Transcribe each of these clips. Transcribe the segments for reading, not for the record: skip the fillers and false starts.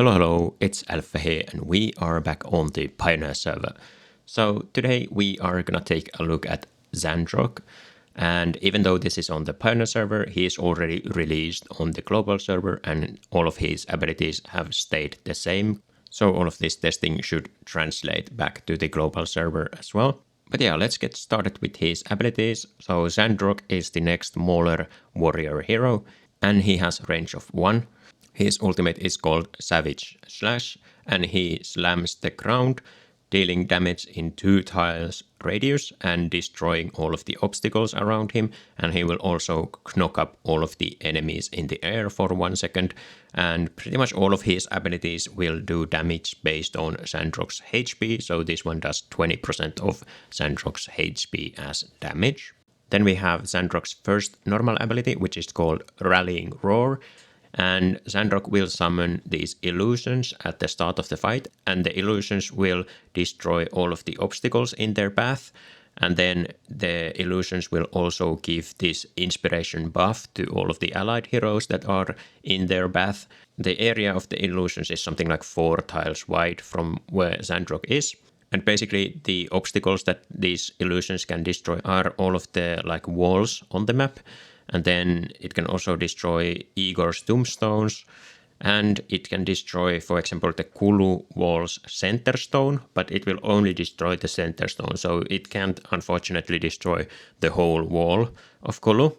Hello, it's Alpha here and we are back on the Pioneer server. So today we are gonna take a look at Zandrok, and even though this is on the Pioneer server, he is already released on the global server and all of his abilities have stayed the same. So all of this testing should translate back to the global server as well. But yeah, let's get started with his abilities. So Zandrok is the next Mauler Warrior hero and he has range of 1. His ultimate is called Savage Slash, and he slams the ground, dealing damage in 2 tiles radius and destroying all of the obstacles around him, and he will also knock up all of the enemies in the air for 1 second, and pretty much all of his abilities will do damage based on Zandrok's HP, so this one does 20% of Zandrok's HP as damage. Then we have Zandrok's first normal ability, which is called Rallying Roar. And Zandrok will summon these illusions at the start of the fight, and the illusions will destroy all of the obstacles in their path. And then the illusions will also give this inspiration buff to all of the allied heroes that are in their path. The area of the illusions is something like 4 tiles wide from where Zandrok is. And basically the obstacles that these illusions can destroy are all of the walls on the map. And then it can also destroy Igor's tombstones, and it can destroy, for example, the Kulu wall's center stone, but it will only destroy the center stone, so it can't unfortunately destroy the whole wall of Kulu.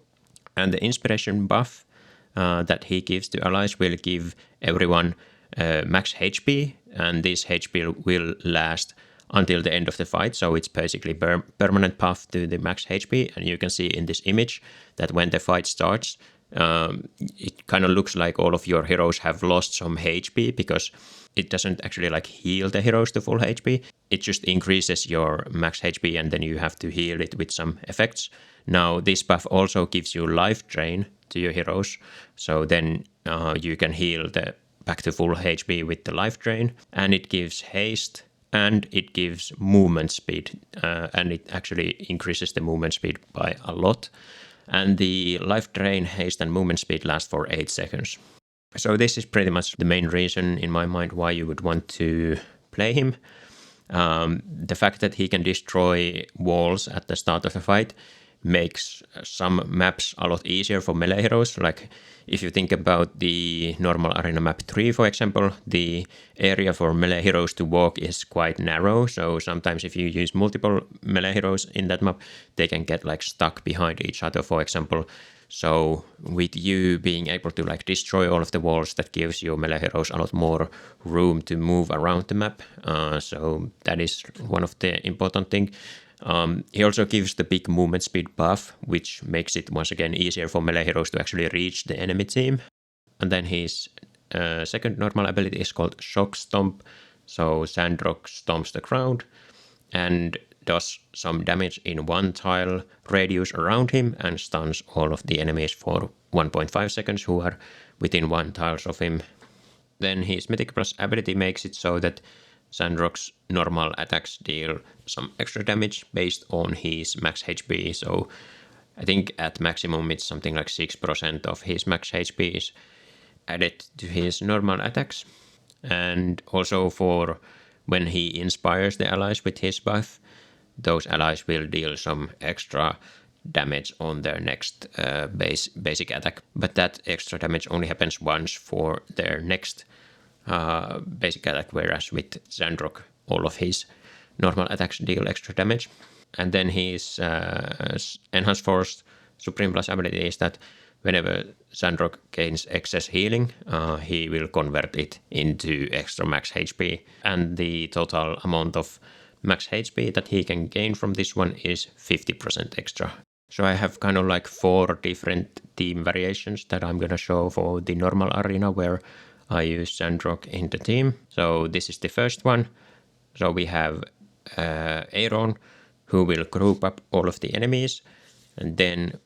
And the inspiration buff that he gives to allies will give everyone max HP, and this HP will last until the end of the fight, so it's basically permanent buff to the max HP, and you can see in this image that when the fight starts, it kind of looks like all of your heroes have lost some HP, because it doesn't actually heal the heroes to full HP, it just increases your max HP and then you have to heal it with some effects. Now this buff also gives you life drain to your heroes, so then you can heal back to full HP with the life drain, and it gives haste, and it gives movement speed, and it actually increases the movement speed by a lot. And the life drain, haste, and movement speed last for 8 seconds. So this is pretty much the main reason in my mind why you would want to play him. The fact that he can destroy walls at the start of a fight makes some maps a lot easier for melee heroes. Like if you think about the normal arena map 3, for example, the area for melee heroes to walk is quite narrow, so sometimes if you use multiple melee heroes in that map, they can get stuck behind each other, for example. So with you being able to destroy all of the walls, that gives your melee heroes a lot more room to move around the map, so that is one of the important things. He also gives the big movement speed buff, which makes it once again easier for melee heroes to actually reach the enemy team. And then his second normal ability is called Shock Stomp. So Zandrok stomps the ground and does some damage in 1 tile radius around him and stuns all of the enemies for 1.5 seconds who are within 1 tile of him. Then his Mythic Plus ability makes it so that Zandrok's normal attacks deal some extra damage based on his max HP, so I think at maximum it's something like 6% of his max HP is added to his normal attacks. And also for when he inspires the allies with his buff, those allies will deal some extra damage on their next basic attack, but that extra damage only happens once for their next basic attack, whereas with Zandrok all of his normal attacks deal extra damage. And then his Enhanced Force Supreme Plus ability is that whenever Zandrok gains excess healing, he will convert it into extra max HP, and the total amount of max HP that he can gain from this one is 50% extra. So I have kind of 4 different team variations that I'm gonna show for the normal arena where I use Zandrok in the team. So this is the first one. So we have Aaron, who will group up all of the enemies, and then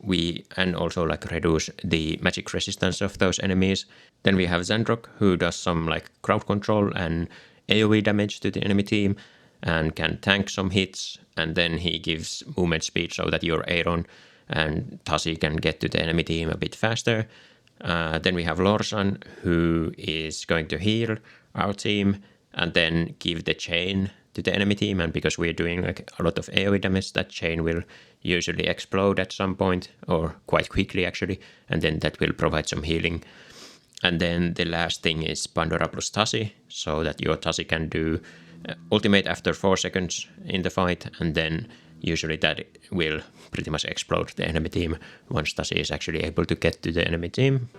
and also reduce the magic resistance of those enemies. Then we have Zandrok, who does some crowd control and AoE damage to the enemy team and can tank some hits, and then he gives movement speed so that your Aaron and Tasi can get to the enemy team a bit faster. Then we have Lorsan, who is going to heal our team and then give the chain to the enemy team. And because we're doing like a lot of AoE damage, that chain will usually explode at some point, or quite quickly actually, and then that will provide some healing. And then the last thing is Pandora plus Tassi, so that your Tassi can do ultimate after 4 seconds in the fight, and then usually that will pretty much explode the enemy team once Tassi is actually able to get to the enemy team.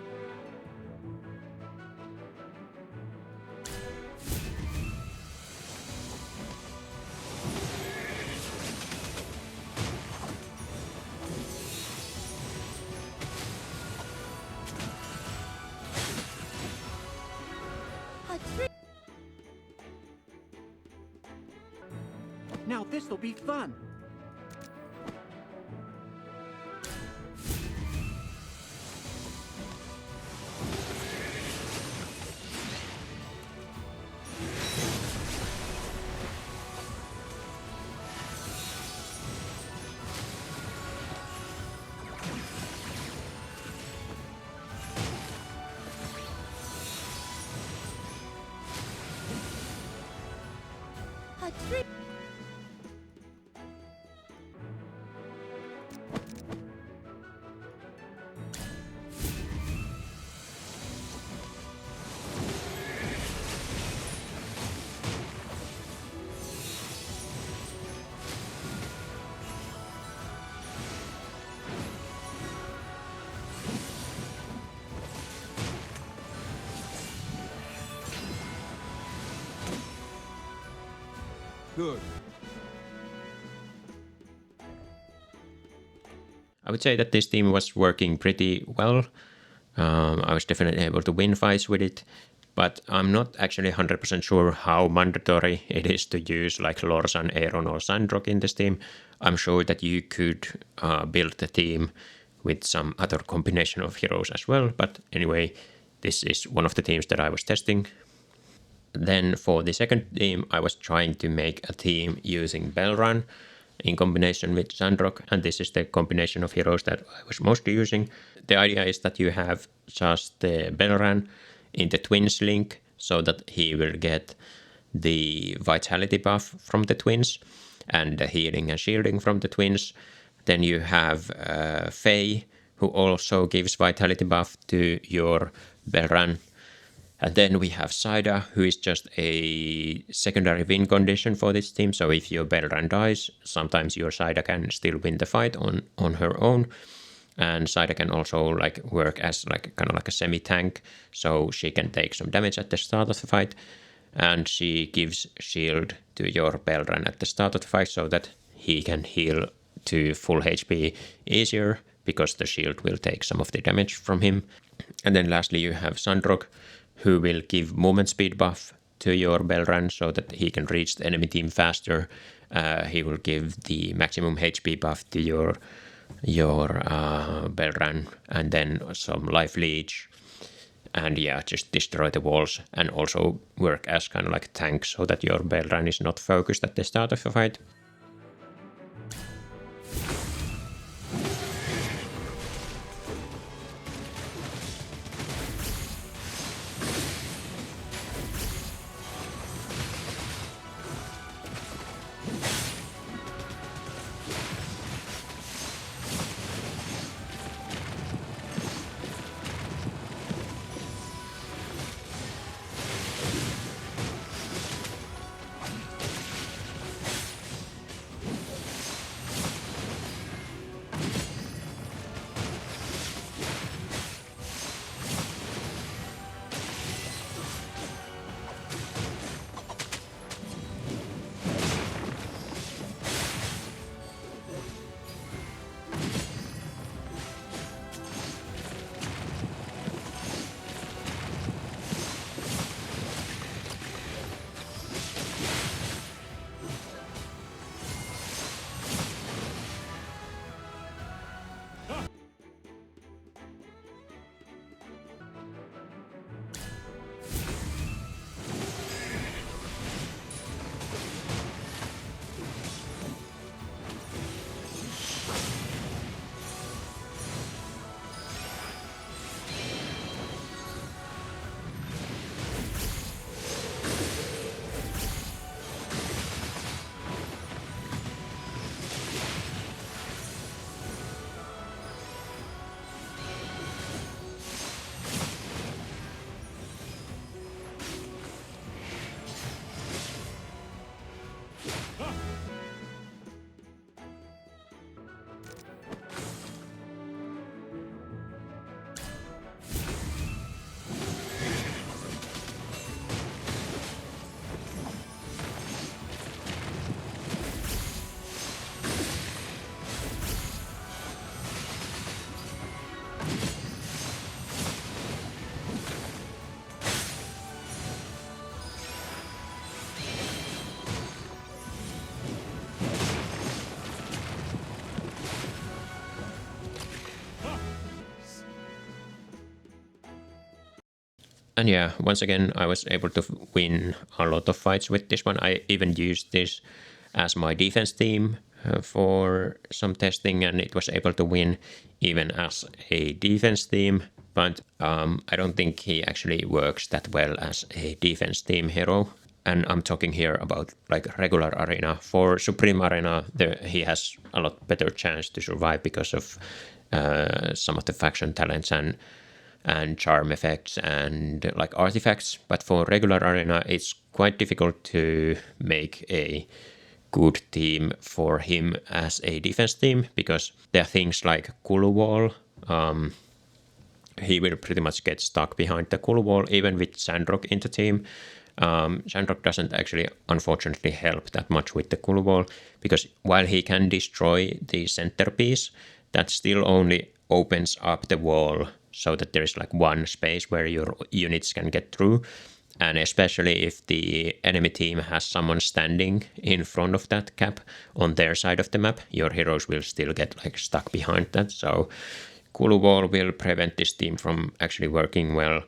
Now this'll be fun. Good. I would say that this team was working pretty well. I was definitely able to win fights with it, but I'm not actually 100% sure how mandatory it is to use like Lorsan, Aaron or Zandrok in this team. I'm sure that you could build the team with some other combination of heroes as well, but anyway, this is one of the teams that I was testing. Then for the second team, I was trying to make a team using Bellrun in combination with Zandrok, and this is the combination of heroes that I was mostly using. The idea is that you have just the Bellrun in the Twins link, so that he will get the Vitality buff from the Twins, and the healing and shielding from the Twins. Then you have Faye, who also gives Vitality buff to your Bellrun. And then we have Saida, who is just a secondary win condition for this team. So if your Bellrun dies, sometimes your Saida can still win the fight on her own. And Saida can also like work as like kind of like a semi-tank, so she can take some damage at the start of the fight. And she gives shield to your Bellrun at the start of the fight, so that he can heal to full HP easier, because the shield will take some of the damage from him. And then lastly you have Zandrok, who will give movement speed buff to your Bellrun so that he can reach the enemy team faster. He will give the maximum HP buff to your Bellrun, and then some life leech. And yeah, just destroy the walls and also work as kind of like a tank so that your Bellrun is not focused at the start of the fight. And yeah, once again, I was able to win a lot of fights with this one. I even used this as my defense team for some testing, and it was able to win even as a defense team. But I don't think he actually works that well as a defense team hero. And I'm talking here about like regular arena. For Supreme Arena, he has a lot better chance to survive because of some of the faction talents and charm effects and like artifacts. But for regular arena, it's quite difficult to make a good team for him as a defense team because there are things like Kulu Wall. He will pretty much get stuck behind the Kulu Wall even with Zandrok in the team. Zandrok doesn't actually, unfortunately, help that much with the Kulu Wall because while he can destroy the centerpiece, that still only opens up the wall so that there is like one space where your units can get through. And especially if the enemy team has someone standing in front of that cap on their side of the map, your heroes will still get like stuck behind that. So Kulu Wall will prevent this team from actually working well.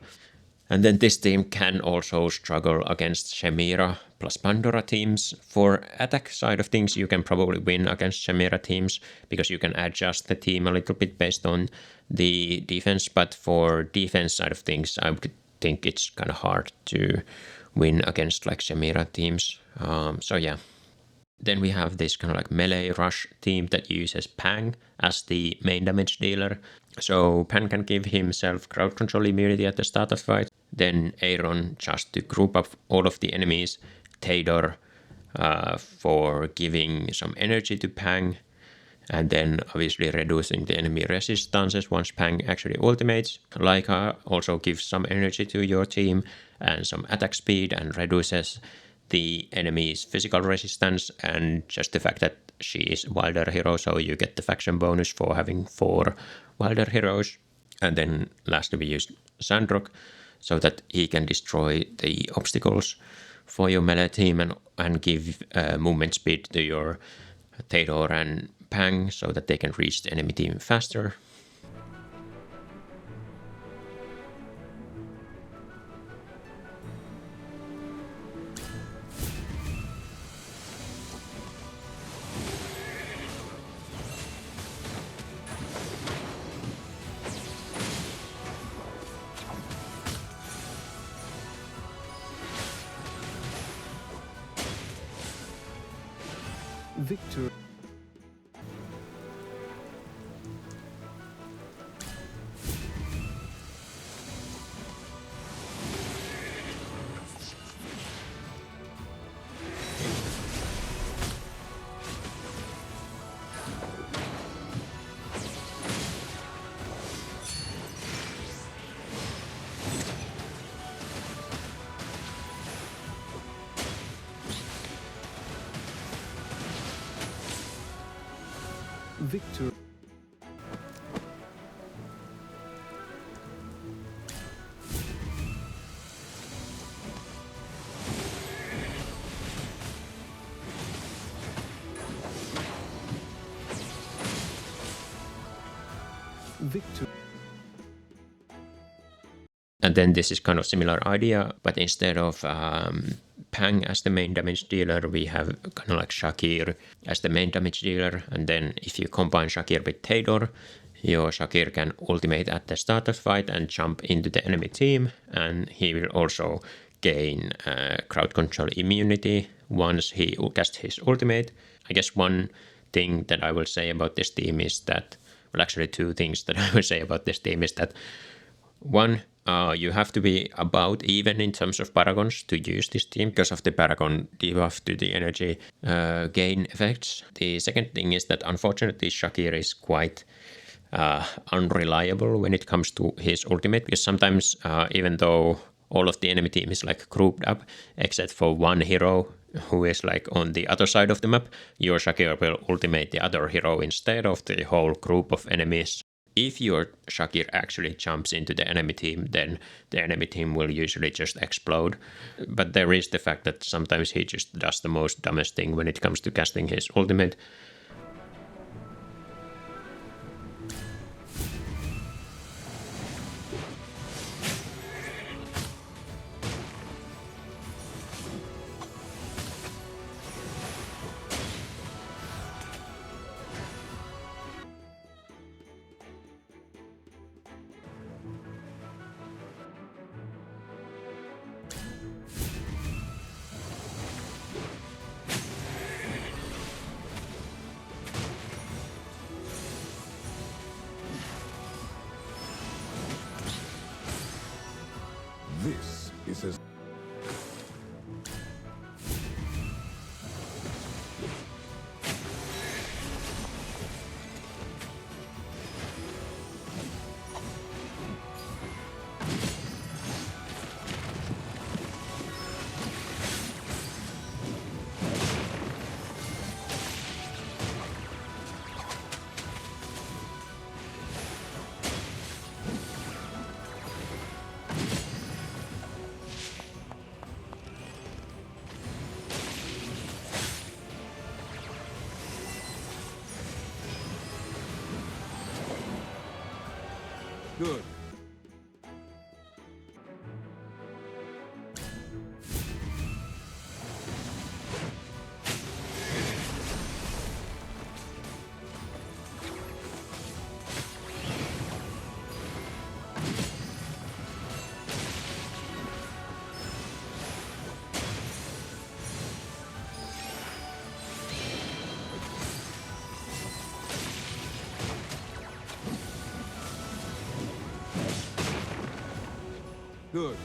And then this team can also struggle against Shemira plus Pandora teams. For attack side of things, you can probably win against Shemira teams because you can adjust the team a little bit based on the defense. But for defense side of things, I would think it's kind of hard to win against like Shemira teams. So yeah. Then we have this kind of like melee rush team that uses Pang as the main damage dealer. So Pang can give himself crowd control immunity at the start of the fight. Then Aaron just to group up all of the enemies. Theodor for giving some energy to Pang. And then obviously reducing the enemy resistances once Pang actually ultimates. Laika also gives some energy to your team and some attack speed and reduces the enemy's physical resistance, and just the fact that she is Wilder hero, so you get the faction bonus for having 4 Wilder heroes. And then lastly we use Zandrok so that he can destroy the obstacles for your melee team and give movement speed to your Theodor and Pang so that they can reach the enemy team faster. Victor. Victor. Victor. And then this is kind of similar idea, but instead of Pang as the main damage dealer, we have kind of like Shakir as the main damage dealer. And then if you combine Shakir with Theodor, your Shakir can ultimate at the start of the fight and jump into the enemy team. And he will also gain crowd control immunity once he casts his ultimate. I guess one thing that I will say about this team is that, well, actually 2 things that I will say about this team is that, one, you have to be about even in terms of paragons to use this team because of the paragon debuff to the energy gain effects. The second thing is that unfortunately Shakir is quite unreliable when it comes to his ultimate, because sometimes even though all of the enemy team is like grouped up except for one hero who is like on the other side of the map, your Shakir will ultimate the other hero instead of the whole group of enemies. If your Shakir actually jumps into the enemy team, then the enemy team will usually just explode. But there is the fact that sometimes he just does the most dumbest thing when it comes to casting his ultimate. weaknesses. Good. Good.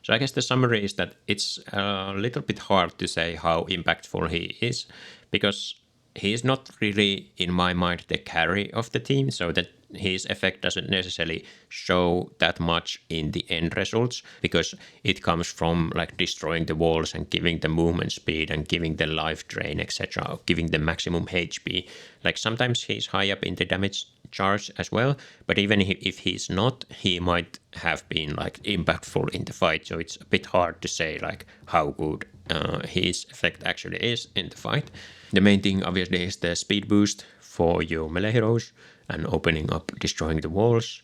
So I guess the summary is that it's a little bit hard to say how impactful he is, because he is not really, in my mind, the carry of the team, so that his effect doesn't necessarily show that much in the end results, because it comes from like destroying the walls and giving the movement speed and giving the life drain, etc., giving the maximum HP. Like sometimes he's high up in the damage charge as well, but even if he's not, he might have been like impactful in the fight, so it's a bit hard to say like how good his effect actually is in the fight. The main thing obviously is the speed boost for your melee heroes and opening up, destroying the walls,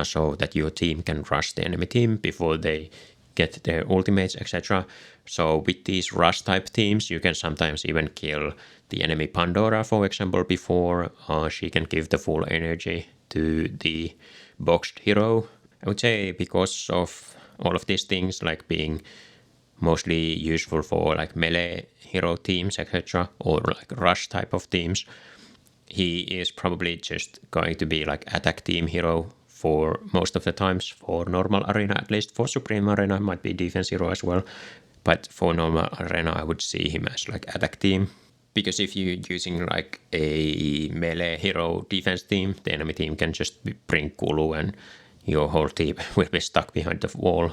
so that your team can rush the enemy team before they get their ultimates, etc. So with these rush type teams, you can sometimes even kill the enemy Pandora, for example, before she can give the full energy to the boxed hero. I would say because of all of these things, like being mostly useful for like melee hero teams, etc., or like rush type of teams, he is probably just going to be like attack team hero for most of the times, for normal arena at least. For Supreme Arena might be defense hero as well, but for normal arena I would see him as like attack team. Because if you're using like a melee hero defense team, the enemy team can just bring Kulu and your whole team will be stuck behind the wall